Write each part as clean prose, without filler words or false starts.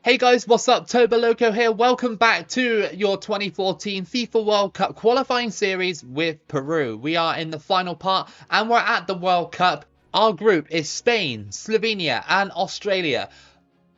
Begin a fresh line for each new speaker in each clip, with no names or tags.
Hey guys, what's up? Toboloco here. Welcome back to your 2014 FIFA World Cup qualifying series with Peru. We are in the final part and we're at the World Cup. Our group is Spain, Slovenia and Australia.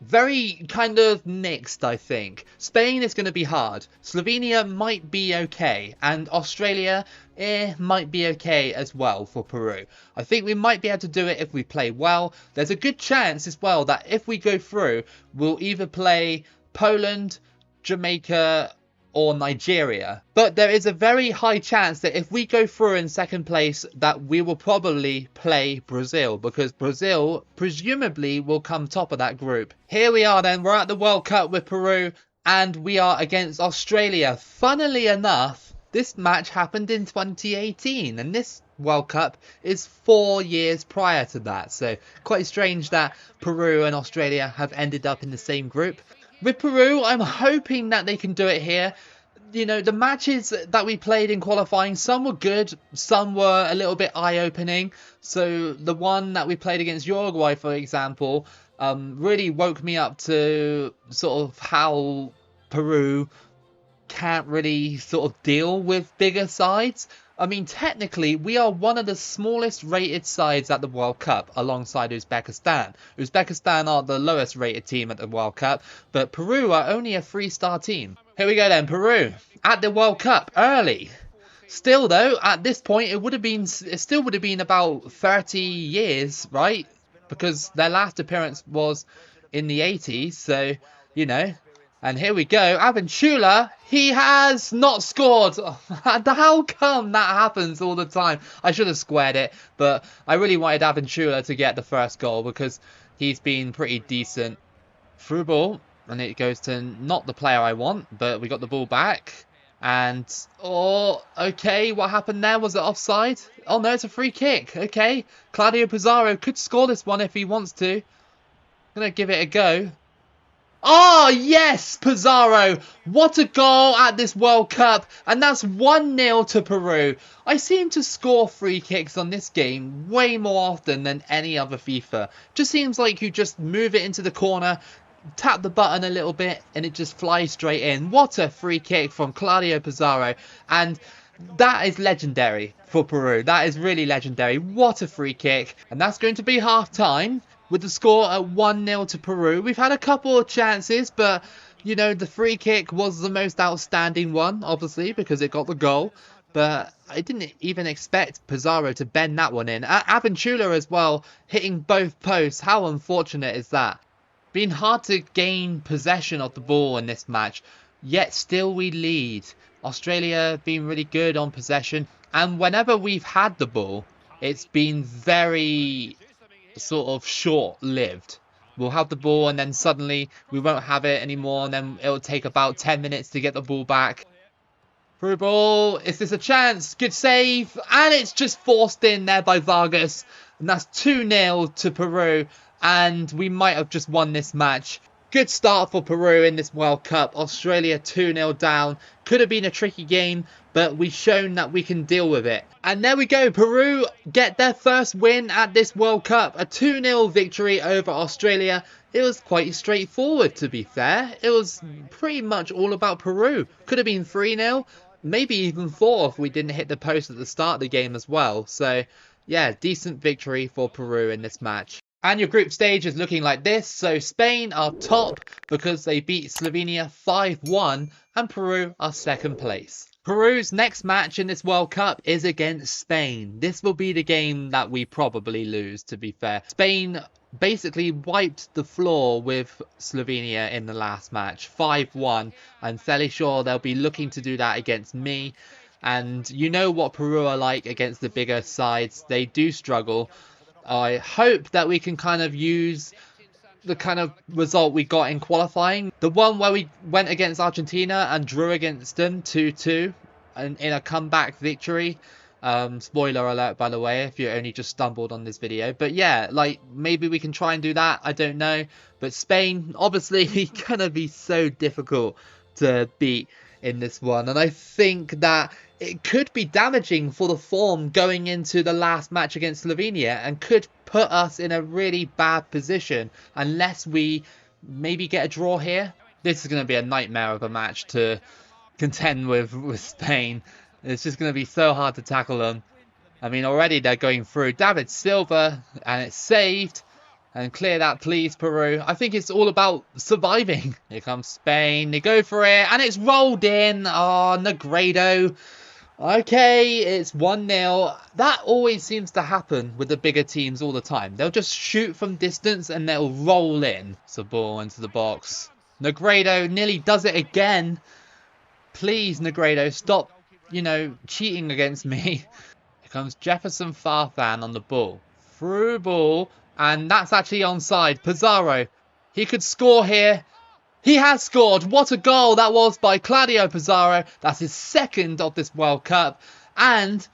Very kind of mixed, I think. Spain is going to be hard. Slovenia might be okay. And Australia, might be okay as well for Peru. I think we might be able to do it if we play well. There's a good chance as well that if we go through, we'll either play Poland, Jamaica, or Nigeria. But there is a very high chance that if we go through in second place that we will probably play Brazil, because Brazil presumably will come top of that group. Here we are then, we're at the World Cup with Peru and we are against Australia. Funnily enough, this match happened in 2018 and this World Cup is 4 years prior to that. So quite strange that Peru and Australia have ended up in the same group. With Peru, I'm hoping that they can do it here. You know, the matches that we played in qualifying, some were good, some were a little bit eye-opening. So the one that we played against Uruguay, for example, really woke me up to sort of how Peru can't really sort of deal with bigger sides. I mean, technically, we are one of the smallest rated sides at the World Cup alongside Uzbekistan. Uzbekistan are the lowest rated team at the World Cup, but Peru are only a 3-star team. Here we go then, Peru at the World Cup early. Still though, at this point, it still would have been about 30 years, right? Because their last appearance was in the 80s, so, you know. And here we go, Aventura, he has not scored. How come that happens all the time? I should have squared it, but I really wanted Aventura to get the first goal because he's been pretty decent. Through ball, and it goes to not the player I want, but we got the ball back. And, oh, okay, what happened there? Was it offside? Oh no, it's a free kick. Okay, Claudio Pizzaro could score this one if he wants to. Gonna give it a go. Oh, yes, Pizzaro. What a goal at this World Cup. And that's 1-0 to Peru. I seem to score free kicks on this game way more often than any other FIFA. Just seems like you just move it into the corner, tap the button a little bit, and it just flies straight in. What a free kick from Claudio Pizzaro. And that is legendary for Peru. That is really legendary. What a free kick. And that's going to be half-time. With the score at 1-0 to Peru. We've had a couple of chances, but, you know, the free kick was the most outstanding one, obviously, because it got the goal. But I didn't even expect Pizzaro to bend that one in. Aventura as well, hitting both posts. How unfortunate is that? Been hard to gain possession of the ball in this match, yet still we lead. Australia been really good on possession, and whenever we've had the ball, it's been very sort of short-lived. We'll have the ball and then suddenly we won't have it anymore, and then it'll take about 10 minutes to get the ball back. Through ball, is this a chance? Good save, and it's just forced in there by Vargas, and that's 2-0 to Peru, and we might have just won this match. Good start for Peru in this World Cup. Australia 2-0 down. Could have been a tricky game, but we've shown that we can deal with it. And there we go. Peru get their first win at this World Cup. A 2-0 victory over Australia. It was quite straightforward, to be fair. It was pretty much all about Peru. Could have been 3-0, maybe even 4 if we didn't hit the post at the start of the game as well. So, yeah, decent victory for Peru in this match. And your group stage is looking like this. So Spain are top because they beat Slovenia 5-1 and Peru are second place. Peru's next match in this World Cup is against Spain. This will be the game that we probably lose, to be fair. Spain basically wiped the floor with Slovenia in the last match, 5-1. I'm fairly sure they'll be looking to do that against me. And you know what Peru are like against the bigger sides. They do struggle. I hope that we can kind of use the kind of result we got in qualifying. The one where we went against Argentina and drew against them 2-2 and in a comeback victory. Spoiler alert, by the way, if you only just stumbled on this video. But yeah, like, maybe we can try and do that. I don't know. But Spain, obviously, gonna be so difficult to beat in this one. And I think that it could be damaging for the form going into the last match against Slovenia and could put us in a really bad position unless we maybe get a draw here. This is going to be a nightmare of a match to contend with Spain. It's just going to be so hard to tackle them. I mean, already they're going through. David Silva, and it's saved. And clear that, please, Peru. I think it's all about surviving. Here comes Spain. They go for it, and it's rolled in. Oh, Negredo. Okay, it's 1-0. That always seems to happen with the bigger teams all the time. They'll just shoot from distance, and they'll roll in. It's a ball into the box. Negredo nearly does it again. Please, Negredo, stop, cheating against me. Here comes Jefferson Farfan on the ball. Through ball. And that's actually onside. Pizzaro, he could score here. He has scored. What a goal that was by Claudio Pizzaro. That's his second of this World Cup. And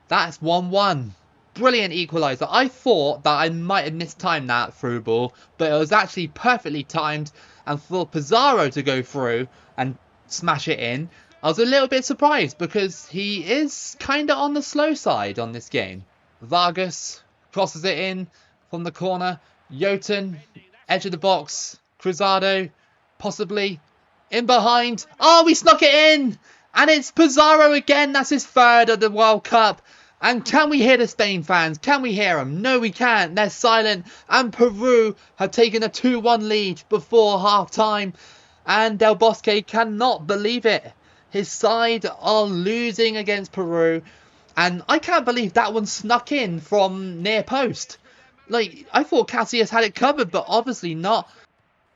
that's 1-1. Brilliant equaliser. I thought that I might have mistimed that through ball, but it was actually perfectly timed. And for Pizzaro to go through and smash it in, I was a little bit surprised because he is kind of on the slow side on this game. Vargas crosses it in from the corner. Jotun, edge of the box. Cruzado, possibly in behind. Oh, we snuck it in! And it's Pizzaro again. That's his third of the World Cup. And can we hear the Spain fans? Can we hear them? No, we can't. They're silent. And Peru have taken a 2-1 lead before half-time. And Del Bosque cannot believe it. His side are losing against Peru. And I can't believe that one snuck in from near post. Like, I thought Casillas had it covered, but obviously not.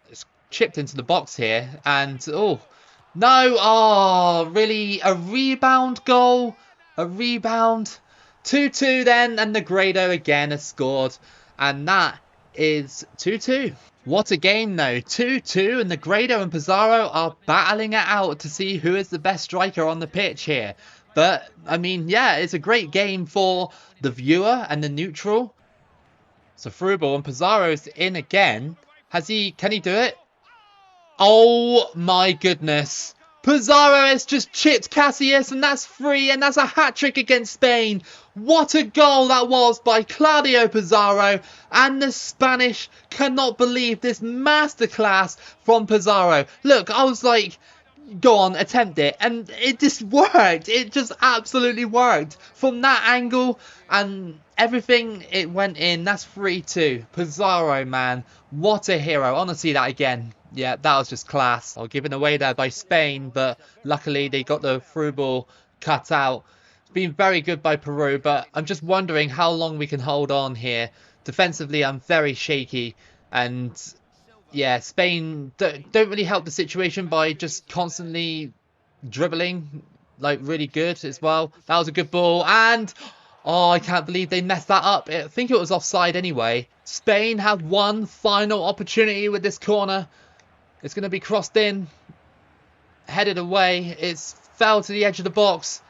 It's chipped into the box here. And, oh, no. Oh, really? A rebound goal? A rebound? 2-2 then. And Negredo again has scored. And that is 2-2. What a game, though. 2-2. And Negredo and Pizzaro are battling it out to see who is the best striker on the pitch here. But, I mean, yeah, it's a great game for the viewer and the neutral. So through ball, and Pizzaro's in again. Can he do it? Oh my goodness. Pizzaro has just chipped Casillas, and that's free, and that's a hat-trick against Spain. What a goal that was by Claudio Pizzaro, and the Spanish cannot believe this masterclass from Pizzaro. Look, I was like, go on, attempt it, and it just worked. It just absolutely worked. From that angle and everything, it went in. That's 3-2. Pizzaro, man, what a hero. I want to see that again. Yeah, that was just class. I'll give it away there by Spain, but luckily they got the through ball cut out. It's been very good by Peru, but I'm just wondering how long we can hold on here. Defensively, I'm very shaky, and yeah, Spain don't really help the situation by just constantly dribbling, like really good as well. That was a good ball, and oh, I can't believe they messed that up. I think it was offside anyway. Spain have one final opportunity with this corner. It's going to be crossed in, headed away. It's fell to the edge of the box.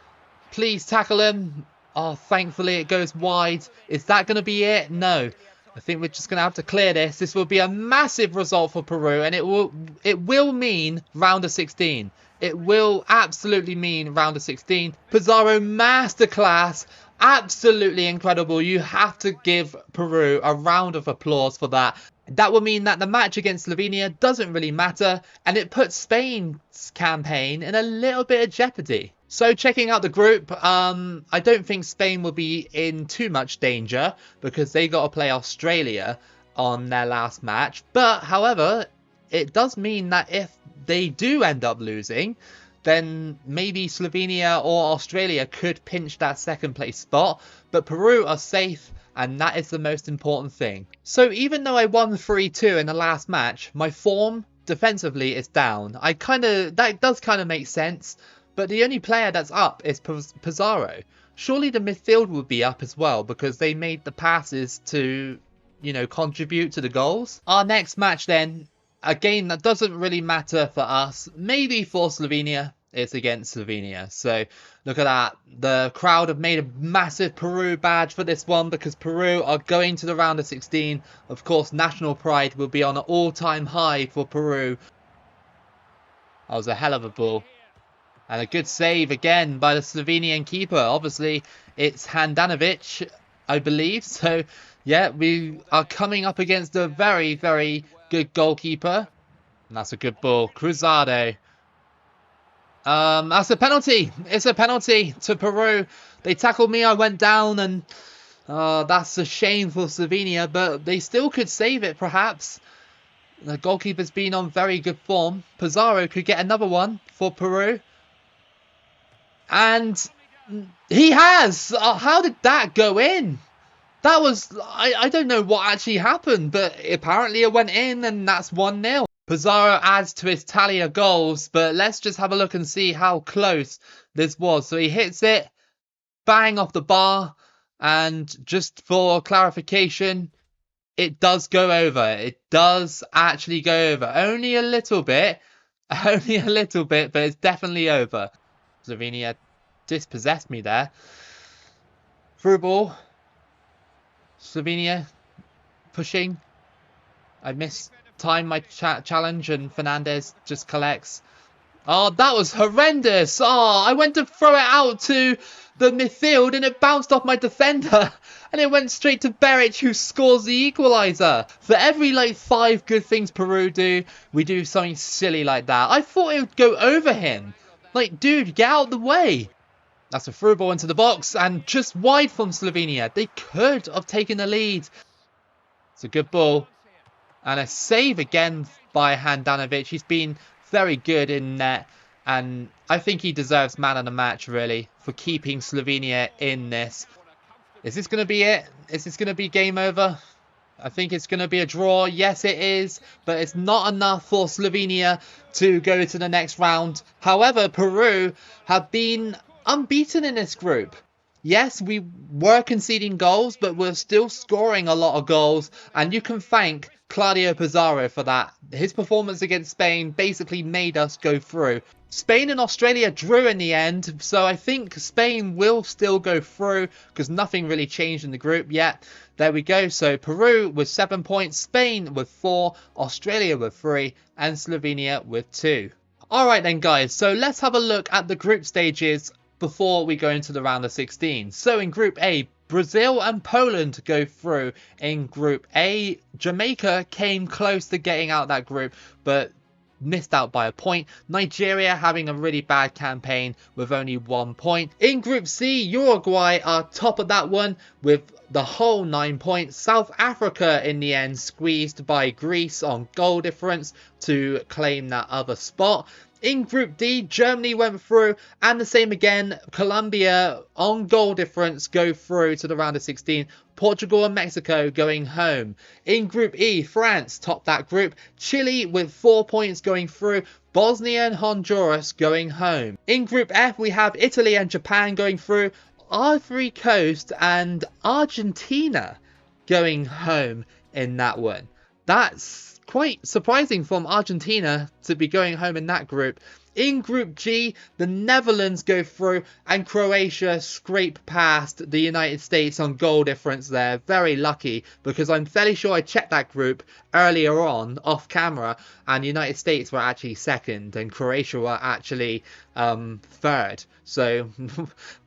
Please tackle him. Oh, thankfully it goes wide. Is that going to be it? No. I think we're just going to have to clear this. This will be a massive result for Peru, and it will mean round of 16. It will absolutely mean round of 16. Pizzaro masterclass. Absolutely incredible. You have to give Peru a round of applause for that. That will mean that the match against Slovenia doesn't really matter, and it puts Spain's campaign in a little bit of jeopardy. So checking out the group, I don't think Spain will be in too much danger because they got to play Australia on their last match. But however, it does mean that if they do end up losing, then maybe Slovenia or Australia could pinch that second place spot. But Peru are safe, and that is the most important thing. So even though I won 3-2 in the last match, my form defensively is down. That does kind of make sense. But the only player that's up is Pizzaro. Surely the midfield would be up as well because they made the passes to, contribute to the goals. Our next match then, a game that doesn't really matter for us, maybe for Slovenia, it's against Slovenia. So look at that. The crowd have made a massive Peru badge for this one because Peru are going to the round of 16. Of course, national pride will be on an all-time high for Peru. That was a hell of a ball. And a good save again by the Slovenian keeper. Obviously, it's Handanovic, I believe. So, yeah, we are coming up against a very, very good goalkeeper. And that's a good ball. Cruzado. That's a penalty. It's a penalty to Peru. They tackled me, I went down, and that's a shame for Slovenia, but they still could save it, perhaps. The goalkeeper's been on very good form. Pizzaro could get another one for Peru. And he has! How did that go in? That was... I don't know what actually happened, but apparently it went in, and that's 1-0. Pizzaro adds to his tally of goals, but let's just have a look and see how close this was. So he hits it, bang off the bar, and just for clarification, it does go over. It does actually go over. Only a little bit, but it's definitely over. Slovenia dispossessed me there. Through ball. Slovenia pushing. I missed time my challenge and Fernandez just collects. Oh, that was horrendous. Oh, I went to throw it out to the midfield and it bounced off my defender and it went straight to Beric, who scores the equaliser. For every 5 good things Peru do, we do something silly like that. I thought it would go over him. Dude, get out of the way. That's a through ball into the box and just wide from Slovenia. They could have taken the lead. It's a good ball. And a save again by Handanovic. He's been very good in net. And I think he deserves man of the match, really, for keeping Slovenia in this. Is this going to be it? Is this going to be game over? I think it's going to be a draw. Yes, it is. But it's not enough for Slovenia to go to the next round. However, Peru have been unbeaten in this group. Yes, we were conceding goals, but we're still scoring a lot of goals. And you can thank Claudio Pizzaro for that. His performance against Spain basically made us go through. Spain and Australia drew in the end, so I think Spain will still go through because nothing really changed in the group yet. There we go. So Peru with 7 points, Spain with 4, Australia with 3, and Slovenia with 2. Alright then guys, so let's have a look at the group stages before we go into the round of 16. So in Group A, Brazil and Poland go through. In Group A, Jamaica came close to getting out that group, but missed out by a point. Nigeria having a really bad campaign with only 1 point. In Group C, Uruguay are top of that one with the whole 9 points. South Africa in the end squeezed by Greece on goal difference to claim that other spot. In Group D, Germany went through, and the same again, Colombia on goal difference go through to the round of 16. Portugal and Mexico going home. In Group E, France topped that group. Chile with 4 points going through. Bosnia and Honduras going home. In Group F, we have Italy and Japan going through. Ivory Coast and Argentina going home in that one. That's quite surprising from Argentina to be going home in that group. In Group G, the Netherlands go through and Croatia scrape past the United States on goal difference there. Very lucky, because I'm fairly sure I checked that group earlier on off camera and the United States were actually second and Croatia were actually third. So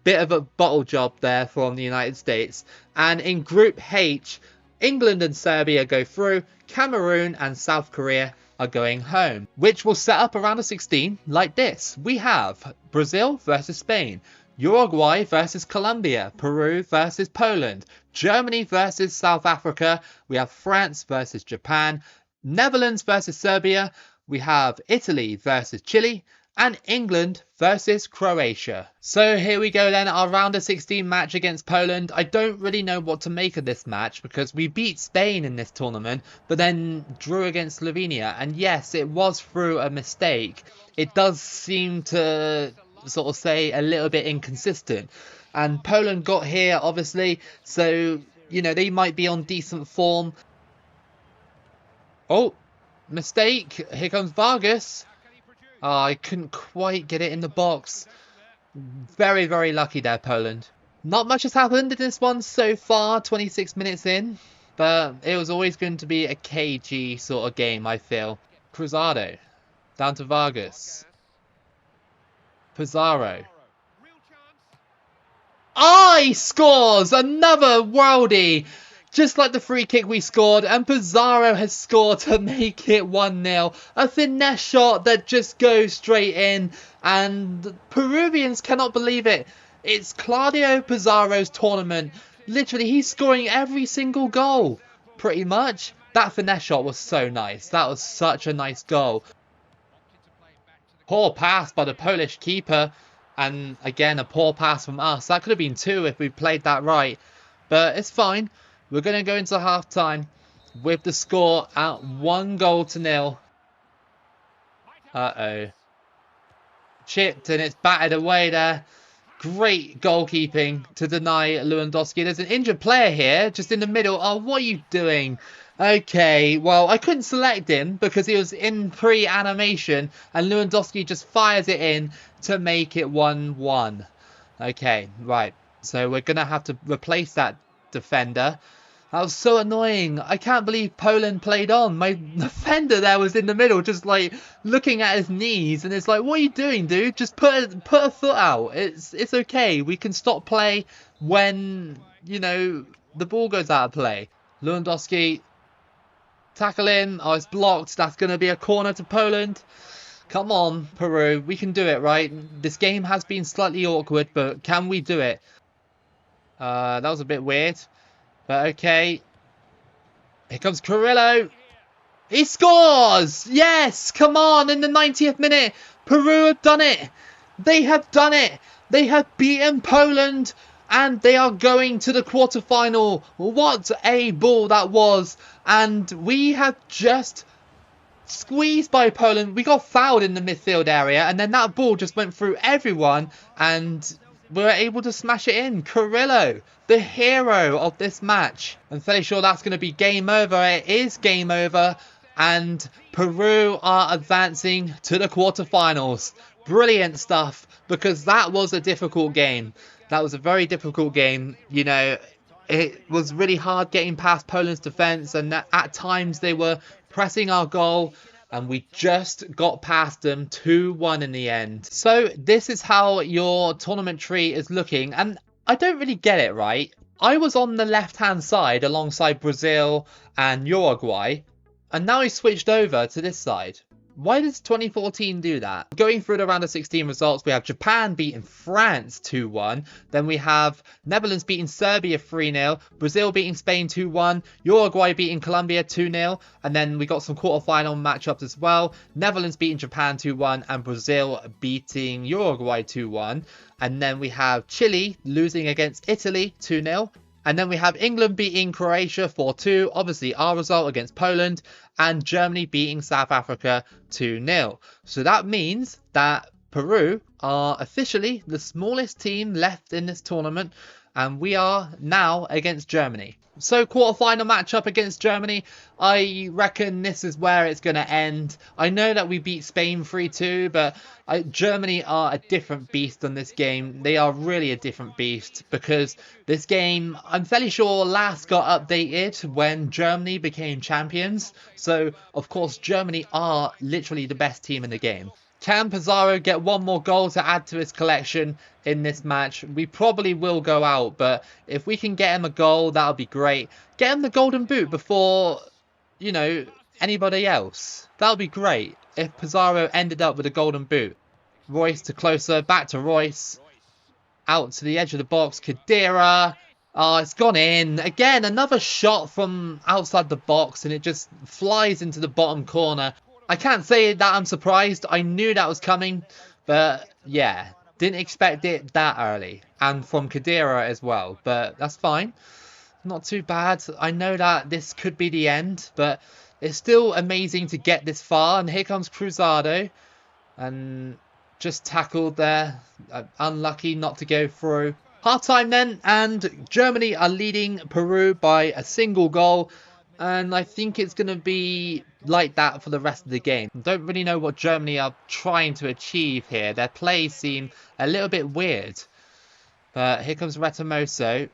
bit of a bottle job there from the United States. And in Group H, England and Serbia go through. Cameroon and South Korea are going home, which will set up around a 16 like this. We have Brazil versus Spain, Uruguay versus Colombia, Peru versus Poland, Germany versus South Africa, we have France versus Japan, Netherlands versus Serbia, we have Italy versus Chile, and England versus Croatia. So here we go then, our round of 16 match against Poland. I don't really know what to make of this match because we beat Spain in this tournament, but then drew against Slovenia. And yes, it was through a mistake. It does seem to sort of say a little bit inconsistent. And Poland got here, obviously, so, you know, they might be on decent form. Oh, mistake. Here comes Vargas. Oh, I couldn't quite get it in the box. Very, very lucky there, Poland. Not much has happened in this one so far, 26 minutes in. But it was always going to be a KG sort of game, I feel. Cruzado. Down to Vargas. Pizzaro. Oh, he scores! Another worldie! Just like the free kick we scored, and Pizzaro has scored to make it 1-0. A finesse shot that just goes straight in, and the Peruvians cannot believe it. It's Claudio Pizzaro's tournament. Literally, he's scoring every single goal, pretty much. That finesse shot was so nice. That was such a nice goal. Poor pass by the Polish keeper, and again, a poor pass from us. That could have been 2 if we played that right, but it's fine. We're going to go into half-time with the score at 1-0. Uh-oh. Chipped and it's batted away there. Great goalkeeping to deny Lewandowski. There's an injured player here, just in the middle. Oh, what are you doing? Okay, well, I couldn't select him because he was in pre-animation, and Lewandowski just fires it in to make it 1-1. Okay, right. So we're going to have to replace that defender. That was so annoying. I can't believe Poland played on. My defender there was in the middle, just like looking at his knees, and it's like, what are you doing, dude? Just put a foot out. It's okay. We can stop play when, you know, the ball goes out of play. Lewandowski tackle in. Oh, it's blocked. That's going to be a corner to Poland. Come on, Peru. We can do it, right? This game has been slightly awkward, but can we do it? That was a bit weird. But okay. Here comes Carrillo. He scores! Yes! Come on, in the 90th minute. Peru have done it. They have done it. They have beaten Poland. And they are going to the quarterfinal. What a ball that was. And we have just squeezed by Poland. We got fouled in the midfield area. And then that ball just went through everyone. And we were able to smash it in. Carrillo, the hero of this match. I'm fairly sure that's going to be game over. It is game over. And Peru are advancing to the quarterfinals. Brilliant stuff. Because that was a difficult game. That was a very difficult game. You know, it was really hard getting past Poland's defence. And at times they were pressing our goal. And we just got past them 2-1 in the end. So this is how your tournament tree is looking. And I don't really get it, right? I was on the left-hand side alongside Brazil and Uruguay. And now I switched over to this side. Why does 2014 do that? Going through the round of 16 results, we have Japan beating France 2-1. Then we have Netherlands beating Serbia 3-0. Brazil beating Spain 2-1. Uruguay beating Colombia 2-0. And then we got some quarterfinal matchups as well. Netherlands beating Japan 2-1 and Brazil beating Uruguay 2-1. And then we have Chile losing against Italy 2-0. And then we have England beating Croatia 4-2, obviously our result against Poland, and Germany beating South Africa 2-0. So that means that Peru are officially the smallest team left in this tournament, and we are now against Germany. So quarterfinal matchup against Germany, I reckon this is where it's going to end. I know that we beat Spain 3-2, but Germany are a different beast on this game. They are really a different beast because this game, I'm fairly sure, last got updated when Germany became champions. So, of course, Germany are literally the best team in the game. Can Pizzaro get one more goal to add to his collection in this match? We probably will go out, but if we can get him a goal, that'll be great. Get him the golden boot before, you know, anybody else. That'll be great if Pizzaro ended up with a golden boot. Royce to closer, back to Royce. Out to the edge of the box, Khedira. Oh, it's gone in. Again, another shot from outside the box, and it just flies into the bottom corner. I can't say that I'm surprised. I knew that was coming. But, yeah, didn't expect it that early. And from Khedira as well. But that's fine. Not too bad. I know that this could be the end. But it's still amazing to get this far. And here comes Cruzado. And just tackled there. Unlucky not to go through. Half-time then. And Germany are leading Peru by a single goal. And I think it's going to be like that for the rest of the game. I don't really know what Germany are trying to achieve here. Their plays seem a little bit weird. But here comes Retamoso.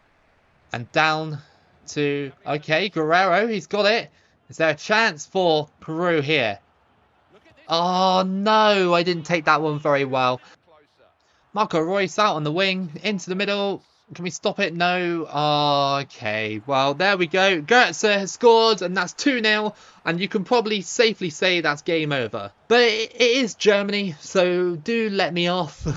And down to... Okay, Guerrero, he's got it. Is there a chance for Peru here? Oh, no, I didn't take that one very well. Marco Royce out on the wing, into the middle. Can we stop it? No. Oh, okay. Well, there we go. Goetze has scored, and that's 2-0. And you can probably safely say that's game over. But it is Germany, so do let me off.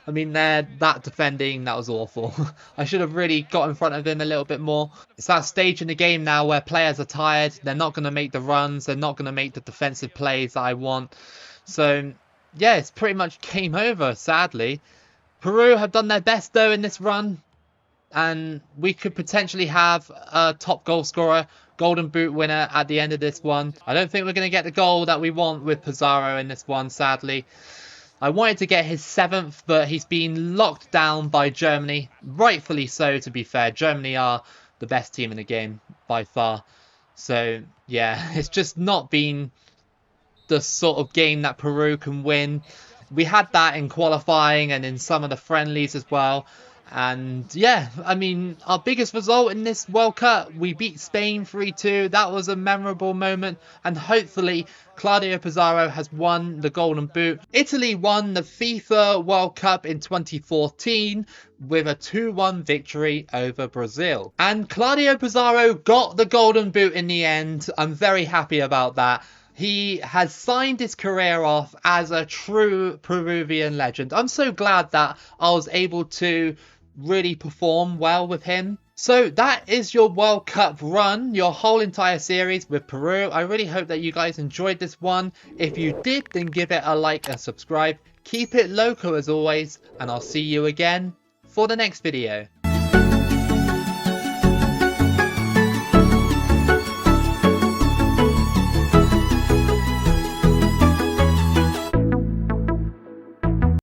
I mean, that defending, that was awful. I should have really got in front of him a little bit more. It's that stage in the game now where players are tired. They're not going to make the runs. They're not going to make the defensive plays that I want. So, yeah, it's pretty much game over, sadly. Peru have done their best, though, in this run. And we could potentially have a top goal scorer, golden boot winner at the end of this one. I don't think we're going to get the goal that we want with Pizzaro in this one, sadly. I wanted to get his 7th, but he's been locked down by Germany. Rightfully so, to be fair. Germany are the best team in the game by far. So, yeah, it's just not been the sort of game that Peru can win. We had that in qualifying and in some of the friendlies as well. And yeah, I mean, our biggest result in this World Cup, we beat Spain 3-2. That was a memorable moment. And hopefully, Claudio Pizzaro has won the Golden Boot. Italy won the FIFA World Cup in 2014 with a 2-1 victory over Brazil. And Claudio Pizzaro got the Golden Boot in the end. I'm very happy about that. He has signed his career off as a true Peruvian legend. I'm so glad that I was able to really perform well with him. So that is your World Cup run, your whole entire series with Peru. I really hope that you guys enjoyed this one. If you did, then give it a like and subscribe. Keep it loco as always, and I'll see you again for the next video.